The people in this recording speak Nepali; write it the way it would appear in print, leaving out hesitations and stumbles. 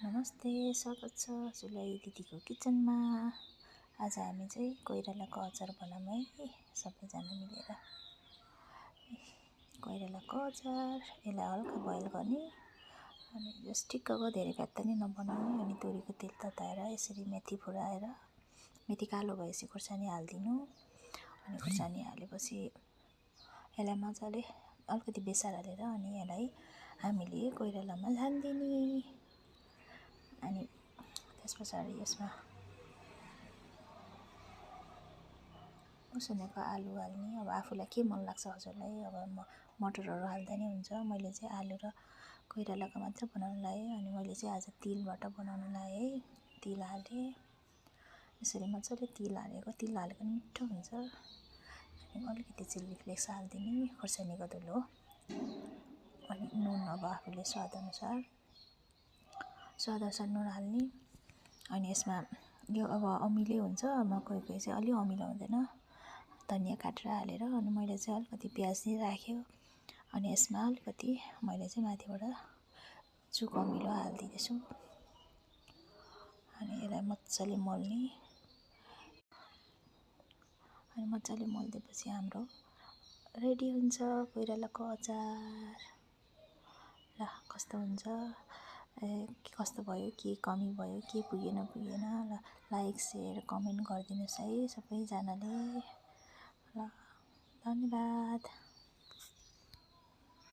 नमस्ते, स्वागत छ हजुरलाई दिदीको किचनमा। आज हामी चाहिँ कोइरालाको अचार बनाऊँ है सबैजना मिलेर। कोइरालाको अचार, यसलाई हल्का बोइल गर्ने अनि जस्ट ठिक्कको धेरै काट्दा नि नबनाउने। अनि तोरीको तेल तताएर यसरी मेथी फुराएर मेथी कालो भएपछि खुर्सानी हालिदिनु। अनि खुर्सानी हालेपछि यसलाई मजाले अलिकति बेसार हालेर अनि यसलाई हामीले कोइरालामा झानिदिने। अनि त्यस पछाडि यसमा उसिनेको आलु हाल्ने। अब आफूलाई के मन लाग्छ हजुरलाई, अब मटरहरू हाल्दा नि हुन्छ। मैले चाहिँ आलु र कोइरालाको मात्र बनाउन लाएँ। अनि मैले चाहिँ आज तिलबाट बनाउन लाएँ है। तिल हालेँ, यसरी मजाले तिल हालेको मिठो हुन्छ। अनि अलिकति चिल्ली फ्लेक्स हालिदिने, खुर्सानीको धुलो, अनि नुन अब आफूले स्वादअनुसार नुन हाल्ने। अनि यसमा यो अब अमिलै हुन्छ, कोही चाहिँ अलि अमिलो हुँदैन, धनियाँ काटेर हालेर। अनि मैले चाहिँ अलिकति प्याज नि राख्यो। अनि यसमा अलिकति मैले चाहिँ माथिबाट चुक अमिलो हालिदिँदैछु। अनि यसलाई मजाले मोल्ने। अनि मजाले मोलिदिएपछि हाम्रो रेडी हुन्छ कोइरालाको अचार। ल कस्तो हुन्छ, कस्तो भयो, के कमी भयो, के पुगेन ल लाइक सेयर कमेन्ट गरिदिनुहोस् है सबैजनाले। ल धन्यवाद।